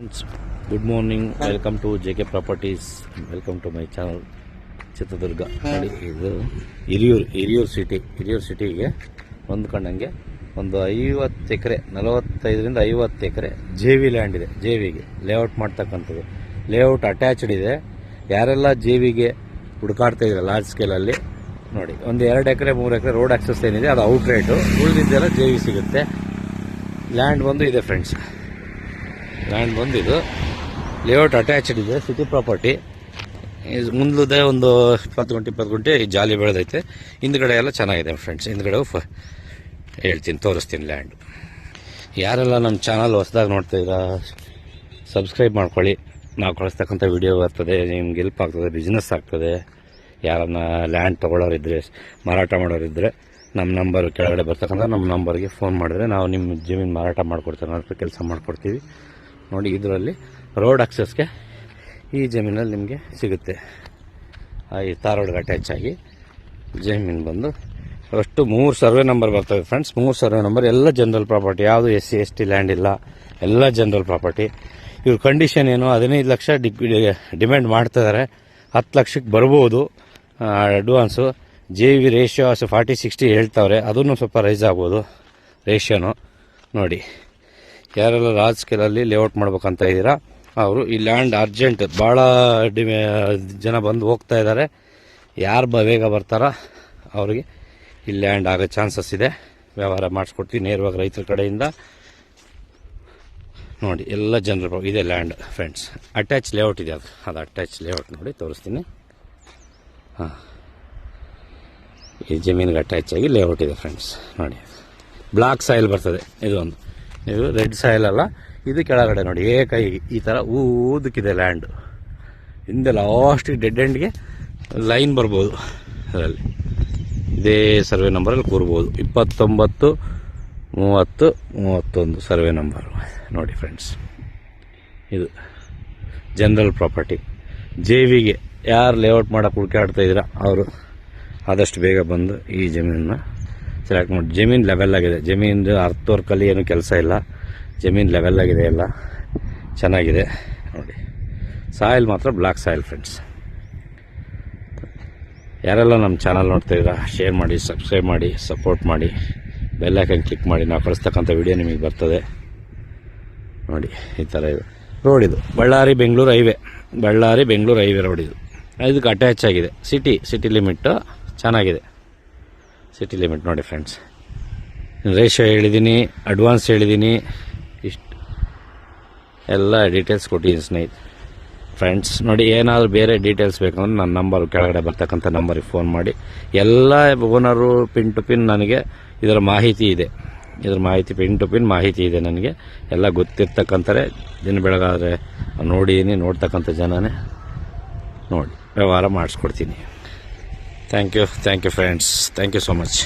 Good morning, welcome to JK properties, welcome to my channel. Chitradurga ನೋಡಿ, ಇದು ಹಿರಿಯೂರು ಸಿಟಿಗೆ ಹೊಂದ್ಕೊಂಡಂಗೆ ಒಂದು 50 ಎಕರೆ, 45ರಿಂದ 50 ಎಕರೆ JV ಲ್ಯಾಂಡ್ ಇದೆ. JVಗೆ ಲೇಔಟ್ ಮಾಡ್ತಕ್ಕಂಥದ್ದು, ಲೇಔಟ್ ಅಟ್ಯಾಚ್ಡ್ ಇದೆ. ಯಾರೆಲ್ಲ JVಗೆ ಹುಡುಕಾಡ್ತಾ ಇದ್ದಾರೆ ಲಾರ್ಜ್ ಸ್ಕೇಲಲ್ಲಿ ನೋಡಿ, ಒಂದು 2 ಎಕರೆ 3 ಎಕರೆ ರೋಡ್ ಆಕ್ಸಸ್ ಏನಿದೆ ಅದು ಔಟ್ ರೇಟು, ಉಳಿದಿದ್ದೆಲ್ಲ JV ಸಿಗುತ್ತೆ. ಲ್ಯಾಂಡ್ ಬಂದು ಇದೆ ಫ್ರೆಂಡ್ಸ್, ಲ್ಯಾಂಡ್ ಬಂದು ಇದು ಲೇಔಟ್ ಅಟ್ಯಾಚ್ಡ್ ಇದೆ. City property. ಮುಂದೆ ಒಂದು 20 ಗುಂಟೆ ಜಾಲಿ ಬೆಳೆದೈತೆ. ಹಿಂದ್ಗಡೆ ಎಲ್ಲ ಚೆನ್ನಾಗಿದೆ ಫ್ರೆಂಡ್ಸ್. ಹಿಂದ್ಗಡೆ ಹೇಳ್ತೀನಿ, ತೋರಿಸ್ತೀನಿ ಲ್ಯಾಂಡ್. ಯಾರೆಲ್ಲ ನಮ್ಮ ಚಾನಲ್ ಹೊಸದಾಗಿ ನೋಡ್ತಾ ಇದ್ದೀರಾ, ಸಬ್ಸ್ಕ್ರೈಬ್ ಮಾಡ್ಕೊಳ್ಳಿ. ನಾವು ಕಳಿಸ್ತಕ್ಕಂಥ ವಿಡಿಯೋ ಬರ್ತದೆ, ನಿಮ್ಗೆ ಹೆಲ್ಪ್ ಆಗ್ತದೆ, ಬಿಸ್ನೆಸ್ ಆಗ್ತದೆ. ಯಾರನ್ನ ಲ್ಯಾಂಡ್ ತೊಗೊಳ್ಳೋರಿದ್ದರೆ, ಮಾರಾಟ ಮಾಡೋರಿದ್ದರೆ ನಮ್ಮ ನಂಬರ್ ಕೆಳಗಡೆ ಬರ್ತಕ್ಕಂಥ ನಮ್ಮ ನಂಬರ್ಗೆ ಫೋನ್ ಮಾಡಿದ್ರೆ ನಾವು ನಿಮ್ಮ ಜಮೀನು ಮಾರಾಟ ಮಾಡಿಕೊಡ್ತೇವೆ, ಅಂತ ಕೆಲಸ ಮಾಡಿಕೊಡ್ತೀವಿ. ನೋಡಿ, ಇದರಲ್ಲಿ ರೋಡ್ ಆಕ್ಸಸ್ಗೆ ಈ ಜಮೀನಲ್ಲಿ ನಿಮಗೆ ಸಿಗುತ್ತೆ. ಈ ತಾರ್ ರೋಡ್ಗೆ ಅಟ್ಯಾಚ್ ಆಗಿ ಜಮೀನು ಬಂದು ಅಷ್ಟು 3 ಸರ್ವೆ ನಂಬರ್ ಬರ್ತದೆ ಫ್ರೆಂಡ್ಸ್. 3 ಸರ್ವೆ ನಂಬರ್ ಎಲ್ಲ ಜನರಲ್ ಪ್ರಾಪರ್ಟಿ, ಯಾವುದು SC ST ಲ್ಯಾಂಡ್ ಇಲ್ಲ, ಎಲ್ಲ ಜನರಲ್ ಪ್ರಾಪರ್ಟಿ. ಇವ್ರ ಕಂಡೀಷನ್ ಏನು, 15 ಲಕ್ಷ ಡಿಮ್ಯಾಂಡ್ ಮಾಡ್ತಿದ್ದಾರೆ. 10 ಲಕ್ಷಕ್ಕೆ ಬರ್ಬೋದು ಅಡ್ವಾನ್ಸು. JV ರೇಷಿಯೋ 40-60 ಹೇಳ್ತಾವ್ರೆ, ಅದನ್ನು ಸ್ವಲ್ಪ ರೈಸ್ ಆಗ್ಬೋದು ರೇಷಿಯೋನು. ನೋಡಿ, ಯಾರೆಲ್ಲ ಲಾರ್ಜ್ ಸ್ಕೇಲಲ್ಲಿ ಲೇಔಟ್ ಮಾಡ್ಬೇಕಂತ ಇದ್ದೀರಾ ಅವರು ಈ ಲ್ಯಾಂಡ್ ಅರ್ಜೆಂಟ್, ಭಾಳ ಜನ ಬಂದು ಹೋಗ್ತಾ ಇದ್ದಾರೆ. ಯಾರು ಬೇಗ ಬರ್ತಾರ ಅವ್ರಿಗೆ ಈ ಲ್ಯಾಂಡ್ ಆಗೋ ಚಾನ್ಸಸ್ ಇದೆ. ವ್ಯವಹಾರ ಮಾಡಿಸ್ಕೊಡ್ತೀವಿ ನೇರವಾಗಿ ರೈತರ ಕಡೆಯಿಂದ. ನೋಡಿ, ಎಲ್ಲ ಜನರು ಇದೆ ಲ್ಯಾಂಡ್ ಫ್ರೆಂಡ್ಸ್. ಅಟ್ಯಾಚ್ ಲೇಔಟ್ ಇದೆ, ಅದು ಅಟ್ಯಾಚ್ ಲೇಔಟ್. ನೋಡಿ, ತೋರಿಸ್ತೀನಿ. ಹಾಂ, ಈ ಜಮೀನಿಗೆ ಅಟ್ಯಾಚ್ ಆಗಿ ಲೇಔಟ್ ಇದೆ ಫ್ರೆಂಡ್ಸ್. ನೋಡಿ, ಬ್ಲಾಕ್ ಸಾಯಿಲ್ ಬರ್ತದೆ. ಇದೊಂದು ಇದು ರೆಡ್ ಸಾಯಿಲ್ ಅಲ್ಲ, ಇದು ಕೆಳಗಡೆ ನೋಡಿ ಏಕಾಗಿ ಈ ಥರ ಊದಕ್ಕಿದೆ ಲ್ಯಾಂಡ್. ಹಿಂದೆ ಲಾಸ್ಟಿಗೆ ಡೆಡ್ ಎಂಡ್ಗೆ ಲೈನ್ ಬರ್ಬೋದು. ಅದರಲ್ಲಿ ಇದೇ ಸರ್ವೆ ನಂಬರಲ್ಲಿ ಕೂರ್ಬೋದು. 29, 30, 31 survey number. ನೋಡಿ ಫ್ರೆಂಡ್ಸ್, ಇದು ಜನರಲ್ ಪ್ರಾಪರ್ಟಿ. JVಗೆ ಯಾರು ಲೇಔಟ್ ಮಾಡೋಕೆ ಹುಡುಕಾಡ್ತಾ ಇದ್ದೀರಾ ಅವರು ಆದಷ್ಟು ಬೇಗ ಬಂದು ಈ ಜಮೀನನ್ನ ಸೆಲೆಕ್ಟ್ ಮಾಡಿ. ಜಮೀನು ಲೆವೆಲ್ ಆಗಿದೆ, ಜಮೀನು ಅರ್ತ್ ವರ್ಕಲ್ಲಿ ಏನೂ ಕೆಲಸ ಇಲ್ಲ, ಜಮೀನು ಲೆವೆಲ್ ಆಗಿದೆ, ಎಲ್ಲ ಚೆನ್ನಾಗಿದೆ. ನೋಡಿ, ಸಾಯಿಲ್ ಮಾತ್ರ ಬ್ಲಾಕ್ ಸಾಯಿಲ್ ಫ್ರೆಂಡ್ಸ್. ಯಾರೆಲ್ಲ ನಮ್ಮ ಚಾನಲ್ ನೋಡ್ತಾ ಇದ್ದೀರಾ, ಶೇರ್ ಮಾಡಿ, ಸಬ್ಸ್ಕ್ರೈಬ್ ಮಾಡಿ, ಸಪೋರ್ಟ್ ಮಾಡಿ, ಬೆಲ್ ಐಕನ್ ಕ್ಲಿಕ್ ಮಾಡಿ. ನಾವು ಕಳಿಸ್ತಕ್ಕಂಥ ವಿಡಿಯೋ ನಿಮಗೆ ಬರ್ತದೆ. ನೋಡಿ, ಈ ಥರ ಇದು ರೋಡ್. ಇದು ಬಳ್ಳಾರಿ ಬೆಂಗಳೂರು ಹೈವೇ ರೋಡ್. ಇದು ಇದಕ್ಕೆ ಅಟ್ಯಾಚ್ ಆಗಿದೆ. ಸಿಟಿ ಲಿಮಿಟ್ಟು ಚೆನ್ನಾಗಿದೆ. ಸಿಟಿ ಲಿಮಿಟ್ ನೋಡಿ ಫ್ರೆಂಡ್ಸ್. ರೇಷಿಯೋ ಹೇಳಿದ್ದೀನಿ, ಅಡ್ವಾನ್ಸ್ ಹೇಳಿದ್ದೀನಿ, ಇಷ್ಟು ಎಲ್ಲ ಡೀಟೇಲ್ಸ್ ಕೊಟ್ಟಿದ್ದೀನಿ ಸ್ನೇಹಿತರೆ ಫ್ರೆಂಡ್ಸ್. ನೋಡಿ, ಏನಾದರೂ ಬೇರೆ ಡೀಟೇಲ್ಸ್ ಬೇಕಂದ್ರೆ ನನ್ನ ನಂಬರ್ ಕೆಳಗಡೆ ಬರ್ತಕ್ಕಂಥ ನಂಬರಿಗೆ ಫೋನ್ ಮಾಡಿ. ಎಲ್ಲ ಓನರು ಪಿನ್ ಟು ಪಿನ್ ನನಗೆ ಇದರ ಮಾಹಿತಿ ಇದೆ. ಪಿನ್ ಟು ಪಿನ್ ಮಾಹಿತಿ ಇದೆ ನನಗೆ. ಎಲ್ಲ ಗೊತ್ತಿರ್ತಕ್ಕಂಥರೇ ದಿನ ಬೆಳಗಾದರೆ ನೋಡ್ತಕ್ಕಂಥ ಜನನೇ ನೋಡಿ ವ್ಯವಹಾರ ಮಾಡಿಸ್ಕೊಡ್ತೀನಿ. Thank you friends. Thank you so much.